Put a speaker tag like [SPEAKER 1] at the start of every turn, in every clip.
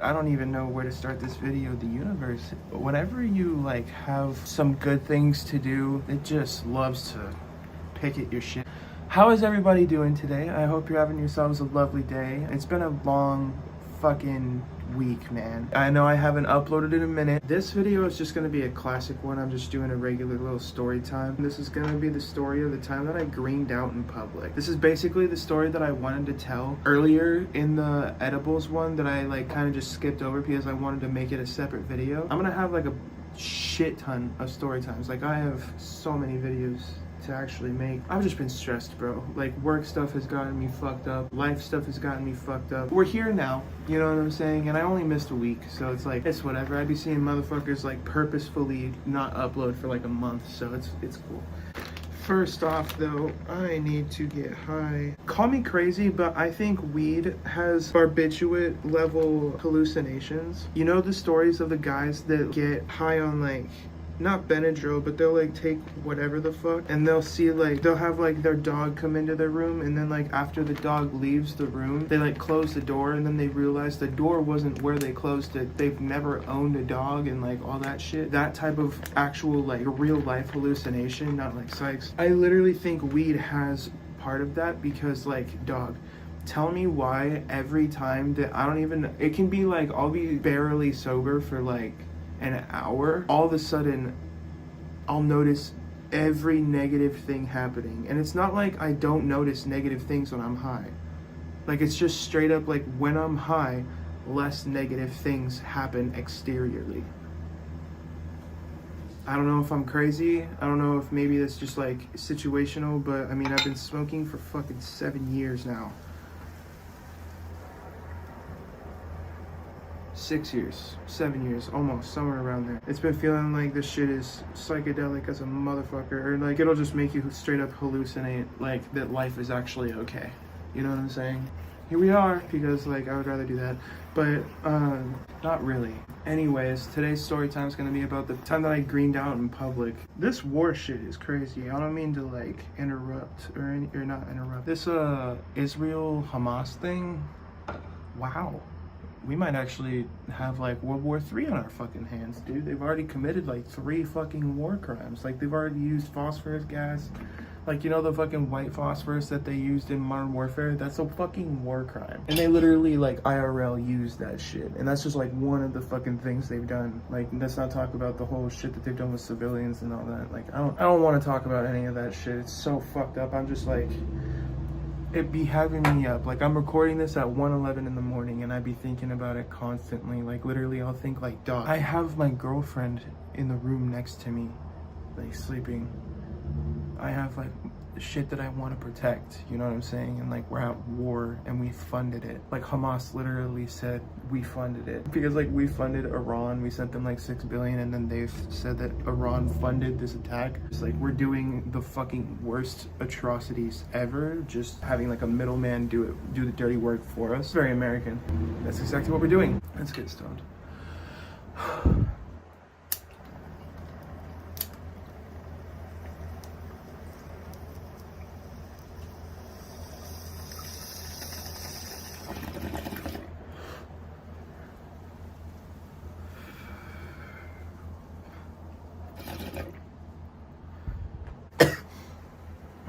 [SPEAKER 1] I don't even know where to start this video. The universe, whenever you like have some good things to do, it just loves to pick at your shit. How is everybody doing today? I hope you're having yourselves a lovely day. It's been a long fucking week, man. I know I haven't uploaded in a minute. This video is just gonna be a classic one. I'm just doing a regular little story time. This is gonna be the story of the time that I greened out in public. This is basically the story that I wanted to tell earlier in the edibles one that I like kind of just skipped over because I wanted to make it a separate video. I'm gonna have like a shit ton of story times. Like I have so many videos to actually make. I've just been stressed, bro. Like work stuff has gotten me fucked up. Life stuff has gotten me fucked up. We're here now, you know what I'm saying? And I only missed a week, so it's like, it's whatever. I'd be seeing motherfuckers like purposefully not upload for like a month, so it's cool. First off though, I need to get high. Call me crazy, but I think weed has barbiturate level hallucinations. You know the stories of the guys that get high on like, not Benadryl, but they'll like take whatever the fuck and they'll see like, they'll have like their dog come into their room and then like after the dog leaves the room, they like close the door and then they realize the door wasn't where they closed it. They've never owned a dog and like all that shit. That type of actual like real life hallucination, not like psychs. I literally think weed has part of that because like, dog, tell me why every time that I don't even, it can be like, I'll be barely sober for like an hour, all of a sudden I'll notice every negative thing happening. And it's not like I don't notice negative things when I'm high. Like it's just straight up like when I'm high, less negative things happen exteriorly. I don't know if I'm crazy. I don't know if maybe that's just like situational, but I mean, I've been smoking for fucking 7 years now. 6 years, 7 years, almost, somewhere around there. It's been feeling like this shit is psychedelic as a motherfucker, or like it'll just make you straight up hallucinate like that life is actually okay. You know what I'm saying? Here we are, because like I would rather do that, but not really. Anyways, today's story time is gonna be about the time that I greened out in public. This war shit is crazy. I don't mean to like interrupt or not interrupt. This Israel Hamas thing, wow. We might actually have like World War III on our fucking hands, dude. They've already committed like 3 fucking war crimes. Like they've already used phosphorus gas. Like, you know the fucking white phosphorus that they used in Modern Warfare? That's a fucking war crime. And they literally like IRL used that shit. And that's just like one of the fucking things they've done. Like, let's not talk about the whole shit that they've done with civilians and all that. Like, I don't want to talk about any of that shit. It's so fucked up. I'm just like, it be having me up. Like I'm recording this at 1:11 in the morning and I be thinking about it constantly. Like literally I'll think like, dog, I have my girlfriend in the room next to me, like sleeping. I have like shit that I want to protect, you know what I'm saying? And like we're at war and we funded it. Like Hamas literally said we funded it because like we funded Iran. We sent them like 6 billion and then they've said that Iran funded this attack. It's like we're doing the fucking worst atrocities ever, just having like a middleman do the dirty work for us. Very American. That's exactly what we're doing. Let's get stoned.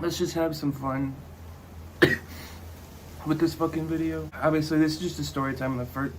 [SPEAKER 1] Let's just have some fun with this fucking video. Obviously, this is just a story time on the first,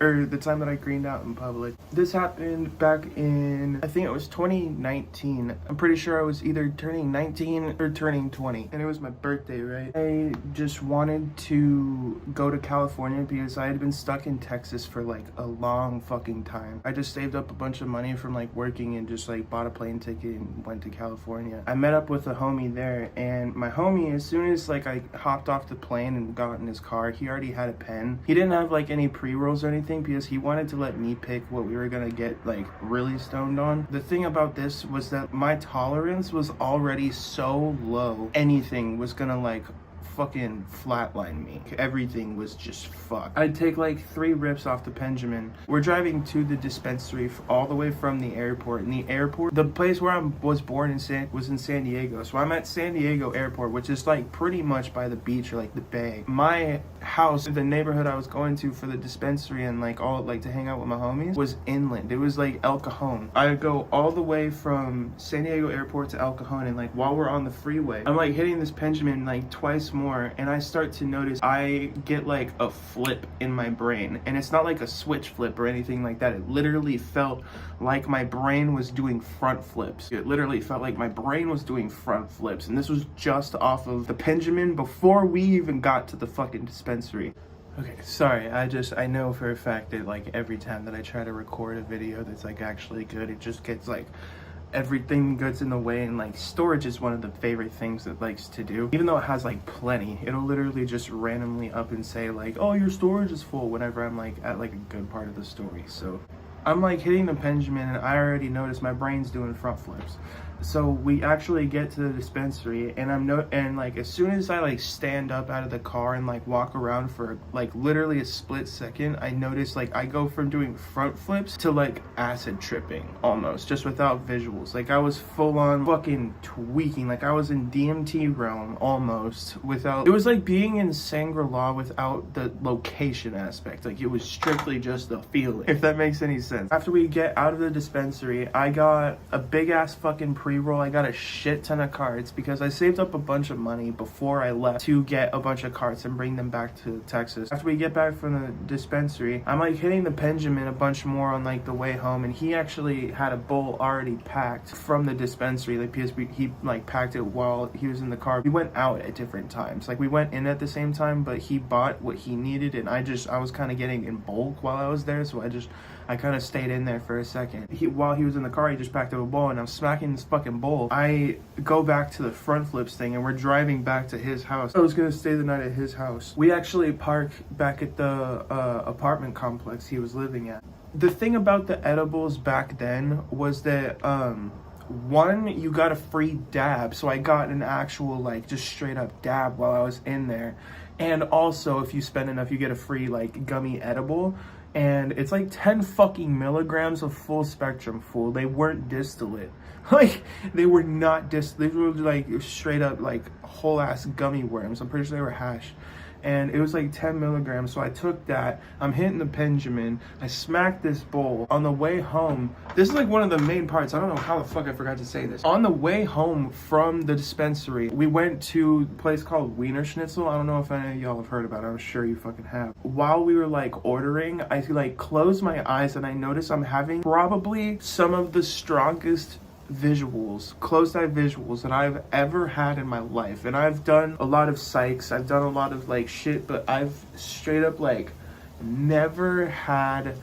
[SPEAKER 1] or the time that I greened out in public. This happened back in, I think it was 2019. I'm pretty sure I was either turning 19 or turning 20. And it was my birthday, right? I just wanted to go to California because I had been stuck in Texas for like a long fucking time. I just saved up a bunch of money from like working and just like bought a plane ticket and went to California. I met up with a homie there, and my homie, as soon as like I hopped off the plane and got in his car, he already had a pen. He didn't have like any pre-rolls or anything because he wanted to let me pick what we were gonna get like really stoned on. The thing about this was that my tolerance was already so low, anything was gonna like fucking flatlined me. Everything was just fucked. I'd take like 3 rips off the Benjamin. We're driving to the dispensary all the way from the airport. And the airport, the place where I was born was in San Diego. So I'm at San Diego airport, which is like pretty much by the beach or like the bay. My house, the neighborhood I was going to for the dispensary and like all like to hang out with my homies, was inland. It was like El Cajon. I would go all the way from San Diego airport to El Cajon, and like while we're on the freeway, I'm like hitting this Benjamin like twice more, and I start to notice I get like a flip in my brain. And it's not like a switch flip or anything like that. It literally felt like my brain was doing front flips. It literally felt like my brain was doing front flips. And this was just off of the Benjamin before we even got to the fucking dispensary. Okay, sorry, I know for a fact that like every time that I try to record a video that's like actually good, it just gets like everything gets in the way, and like storage is one of the favorite things it likes to do. Even though it has like plenty, it'll literally just randomly up and say like, oh, your storage is full whenever I'm like at like a good part of the story. So I'm like hitting the Benjamin, and I already noticed my brain's doing front flips. So we actually get to the dispensary, and and like as soon as I like stand up out of the car and like walk around for like literally a split second, I notice like I go from doing front flips to like acid tripping almost, just without visuals. Like I was full on fucking tweaking, like I was in DMT realm almost without, it was like being in Shangri-La without the location aspect. Like it was strictly just the feeling, if that makes any sense. After we get out of the dispensary, I got a big ass fucking pre-roll. I got a shit ton of cards because I saved up a bunch of money before I left to get a bunch of cards and bring them back to Texas. After we get back from the dispensary, I'm like hitting the Benjamin a bunch more on like the way home, and he actually had a bowl already packed from the dispensary. Like he like packed it while he was in the car. We went out at different times. Like we went in at the same time, but he bought what he needed, and I was kind of getting in bulk while I was there, so I kind of stayed in there for a second. While he was in the car, he just packed up a bowl, and I'm smacking this fucking bowl. I go back to the front flips thing, and we're driving back to his house. I was gonna stay the night at his house. We actually park back at the apartment complex he was living at. The thing about the edibles back then was that one, you got a free dab, so I got an actual like just straight up dab while I was in there. And also, if you spend enough, you get a free like gummy edible. And it's like 10 fucking milligrams of full spectrum, fool. They weren't distillate. Like, they were not they were like straight up like whole ass gummy worms. I'm pretty sure they were hash. And it was like 10 milligrams. So I took that. I'm hitting the Benjamin. I smacked this bowl. On the way home, this is like one of the main parts. I don't know how the fuck I forgot to say this. On the way home from the dispensary, we went to a place called Wiener Schnitzel. I don't know if any of y'all have heard about it. I'm sure you fucking have. While we were like ordering, I like closed my eyes, and I noticed I'm having probably some of the strongest visuals, closed eye visuals that I've ever had in my life. And I've done a lot of psychs, I've done a lot of like shit, but I've straight up like never had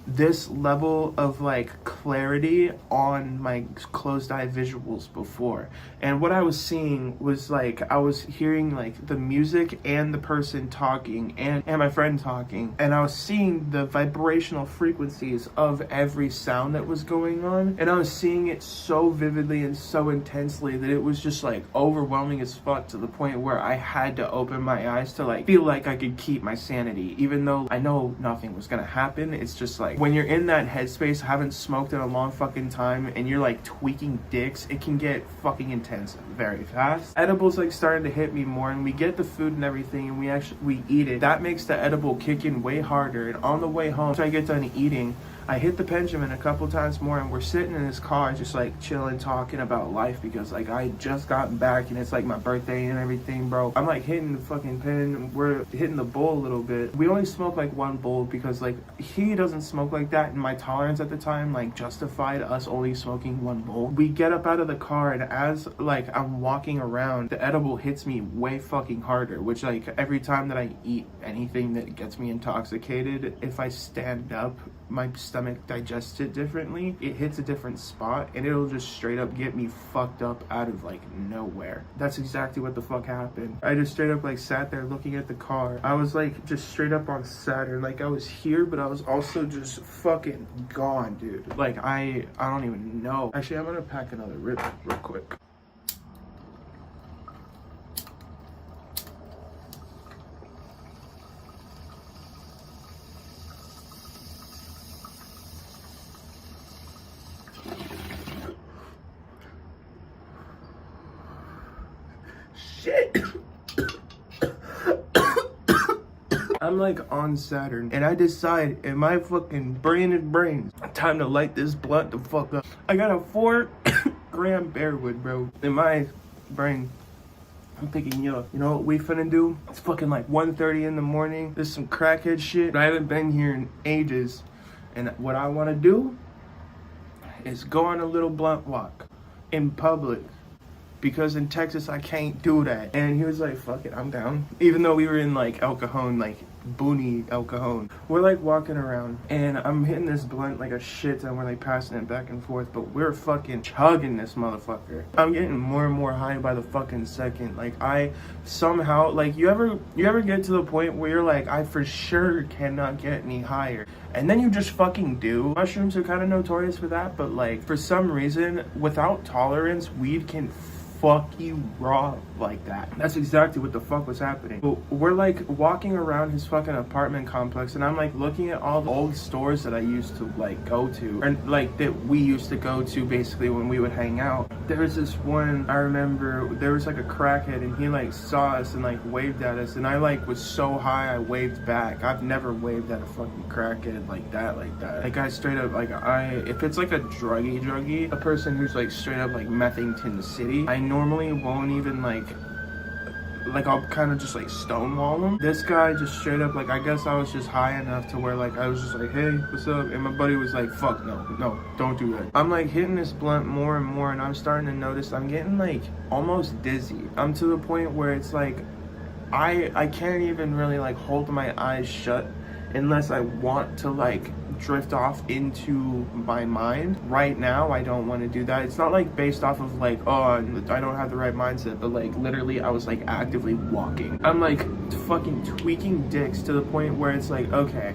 [SPEAKER 1] this level of like clarity on my closed eye visuals before. And what I was seeing was like I was hearing like the music and the person talking and my friend talking, and I was seeing the vibrational frequencies of every sound that was going on, and I was seeing it so vividly and so intensely that it was just like overwhelming as fuck, to the point where I had to open my eyes to like feel like I could keep my sanity, even though I know nothing was gonna happen. It's just like when you're in that headspace, haven't smoked in a long fucking time, and you're like tweaking dicks, it can get fucking intense very fast. Edibles like starting to hit me more, and we get the food and everything, and we eat it. That makes the edible kick in way harder. And on the way home, after I get done eating, I hit the Benjamin a couple times more, and we're sitting in his car just like chilling, talking about life, because like I just gotten back and it's like my birthday and everything, bro. I'm like hitting the fucking pen, we're hitting the bowl a little bit. We only smoke like one bowl because like he doesn't smoke like that, and my tolerance at the time like justified us only smoking one bowl. We get up out of the car, and as like I'm walking around, the edible hits me way fucking harder, which like every time that I eat anything that gets me intoxicated, if I stand up, my stomach digests it differently. It hits a different spot, and it'll just straight up get me fucked up out of like nowhere. That's exactly what the fuck happened. I just straight up like sat there looking at the car. I was like just straight up on Saturn. Like I was here, but I was also just fucking gone, dude. Like I don't even know. Actually, I'm gonna pack another rip real quick. I'm like on Saturn, and I decide in my fucking brain, time to light this blunt the fuck up. I got a 4 gram Bearwood, bro. In my brain, I'm thinking, yo, you know what we finna do? It's fucking like 1:30 in the morning. There's some crackhead shit. I haven't been here in ages. And what I wanna do is go on a little blunt walk in public. Because in Texas, I can't do that. And he was like, fuck it, I'm down. Even though we were in like El Cajon, like boony El Cajon. We're like walking around and I'm hitting this blunt like a shit ton. We're like passing it back and forth, but we're fucking chugging this motherfucker. I'm getting more and more high by the fucking second. Like I somehow, like you ever get to the point where you're like, I for sure cannot get any higher. And then you just fucking do. Mushrooms are kind of notorious for that, but like for some reason, without tolerance, weed can fuck you raw like that. That's exactly what the fuck was happening. But we're like walking around his fucking apartment complex, and I'm like looking at all the old stores that I used to like go to, or like that we used to go to basically when we would hang out. There was this one, I remember there was like a crackhead, and he like saw us and like waved at us, and I like was so high I waved back. I've never waved at a fucking crackhead like that. Like I straight up, like if it's like a druggie, a person who's like straight up like Methington City, I normally won't even like I'll kind of just like stonewall him. This guy just straight up, like I guess I was just high enough to where like I was just like, hey, what's up? And my buddy was like, fuck no, don't do that. I'm like hitting this blunt more and more, and I'm starting to notice I'm getting like almost dizzy. I'm to the point where it's like I can't even really like hold my eyes shut unless I want to like drift off into my mind. Right now, I don't want to do that. It's not like based off of like, oh, I don't have the right mindset, but like literally I was like actively walking. I'm like fucking tweaking dicks to the point where it's like, okay,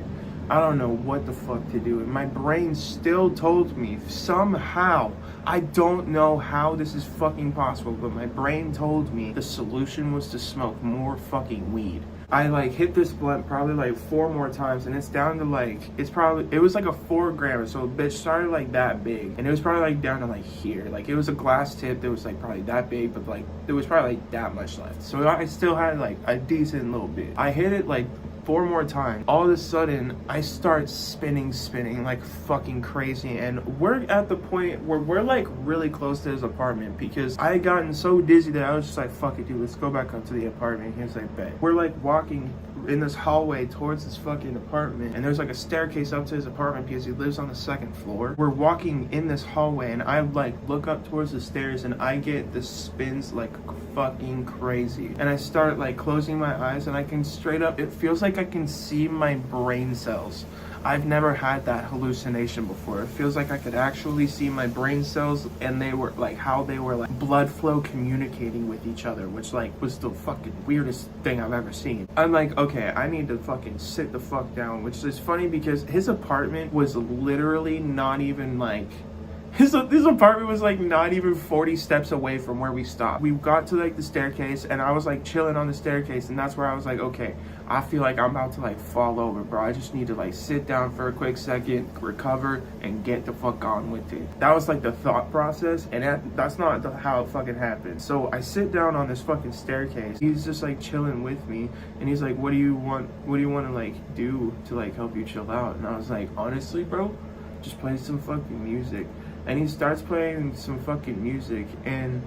[SPEAKER 1] I don't know what the fuck to do. And my brain still told me somehow, I don't know how this is fucking possible, but my brain told me the solution was to smoke more fucking weed. I like hit this blunt probably like 4 more times, and it's down to like, it was like a 4 gram, so the bitch started like that big, and it was probably like down to like here. Like it was a glass tip that was like probably that big, but like there was probably like that much left. So I still had like a decent little bit. I hit it like 4 more times. All of a sudden, I start spinning like fucking crazy, and we're at the point where we're like really close to his apartment, because I had gotten so dizzy that I was just like, fuck it, dude, let's go back up to the apartment. He was like, bet. We're like walking in this hallway towards his fucking apartment, and there's like a staircase up to his apartment because he lives on the 2nd floor. We're walking in this hallway, and I like look up towards the stairs, and I get the spins like fucking crazy, and I start like closing my eyes, and I can straight up, it feels like I can see my brain cells. I've never had that hallucination before. It feels like I could actually see my brain cells, and they were like how they were like blood flow communicating with each other, which like was the fucking weirdest thing I've ever seen. I'm like, okay, I need to fucking sit the fuck down, which is funny because his apartment was literally not even like, his apartment was like not even 40 steps away from where we stopped. We got to like the staircase, and I was like chilling on the staircase, and that's where I was like, okay, I feel like I'm about to like fall over, bro. I just need to like sit down for a quick second, recover, and get the fuck on with it. That was like the thought process, and that's not how it fucking happened. So I sit down on this fucking staircase. He's just like chilling with me, and he's like, what do you want to like do to like help you chill out? And I was like, honestly, bro, just play some fucking music. And he starts playing some fucking music, and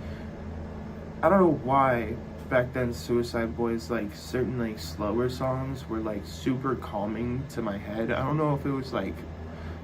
[SPEAKER 1] I don't know why back then Suicide Boys, like certain like slower songs were like super calming to my head. I don't know if it was like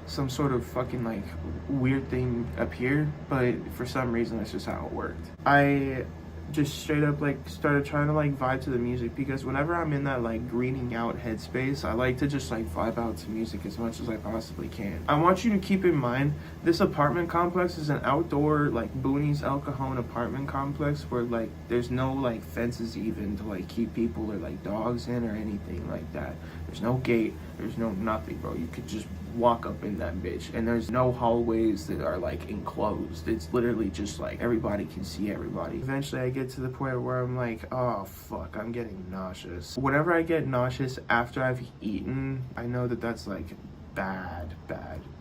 [SPEAKER 1] some sort of fucking like weird thing up here, but for some reason that's just how it worked. I just straight up like started trying to like vibe to the music, because whenever I'm in that like greening out headspace, I like to just like vibe out to music as much as I possibly can. I want you to keep in mind, this apartment complex is an outdoor like boonies El Cajon apartment complex where like there's no like fences even to like keep people or like dogs in or anything like that. There's no gate, there's no nothing, bro. You could just walk up in that bitch, and there's no hallways that are like enclosed. It's literally just like everybody can see everybody. Eventually I get to the point where I'm like, oh fuck, I'm getting nauseous. Whenever I get nauseous after I've eaten, I know that that's like bad,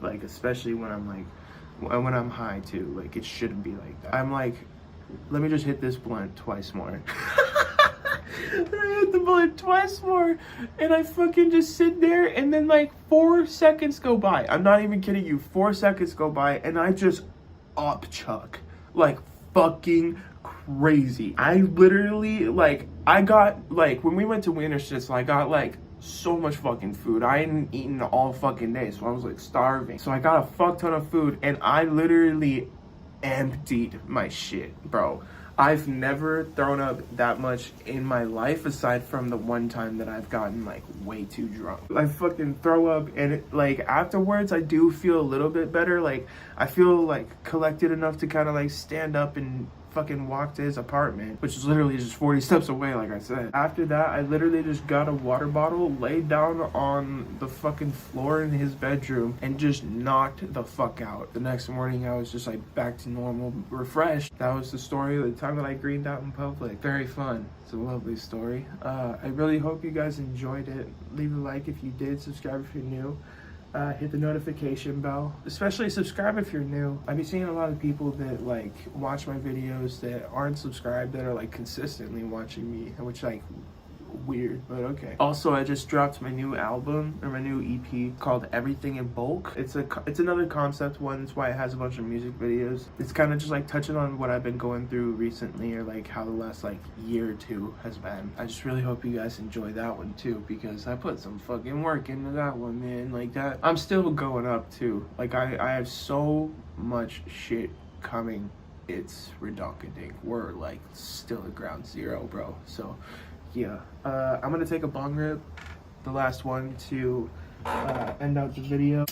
[SPEAKER 1] like especially when I'm like when I'm high too. Like it shouldn't be like that. I'm like, let me just hit this blunt twice more. I hit put the bullet twice more, and I fucking just sit there, and then like 4 seconds go by. I'm not even kidding you. 4 seconds go by, and I just up chuck like fucking crazy. I literally like, I got like, when we went to Wiener Schnitzel, I got like so much fucking food. I hadn't eaten all fucking day, so I was like starving. So I got a fuck ton of food, and I literally emptied my shit, bro. I've never thrown up that much in my life, aside from the one time that I've gotten like way too drunk. I fucking throw up, and it, like afterwards I do feel a little bit better. Like I feel like collected enough to kind of like stand up and fucking walk to his apartment, which is literally just 40 steps away, like I said. After that, I literally just got a water bottle, laid down on the fucking floor in his bedroom, and just knocked the fuck out. The next morning, I was just like back to normal, refreshed. That was the story of the time that I greened out in public. Very fun. It's a lovely story. I really hope you guys enjoyed it. Leave a like if you did, subscribe if you're new. Hit the notification bell, especially subscribe if you're new. I've been seeing a lot of people that like watch my videos that aren't subscribed, that are like consistently watching me, which like weird, but okay. Also, I just dropped my new album, or my new EP, called Everything in Bulk. It's another concept one. That's why it has a bunch of music videos. It's kind of just like touching on what I've been going through recently, or like how the last like year or two has been. I just really hope you guys enjoy that one too, because I put some fucking work into that one, man. Like that, I'm still going up too. Like I have so much shit coming. It's redundant. We're like still at ground zero, bro. So yeah, I'm gonna take a bong rip, the last one, to end out the video.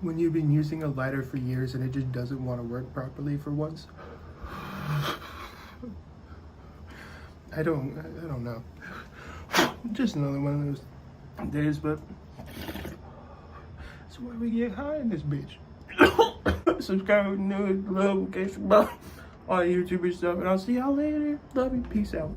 [SPEAKER 1] When you've been using a lighter for years and it just doesn't want to work properly for once. I don't know. Just another one of those days, but that's why we get high in this bitch. Subscribe, new, love, all the YouTuber stuff, and I'll see y'all later. Love you, peace out.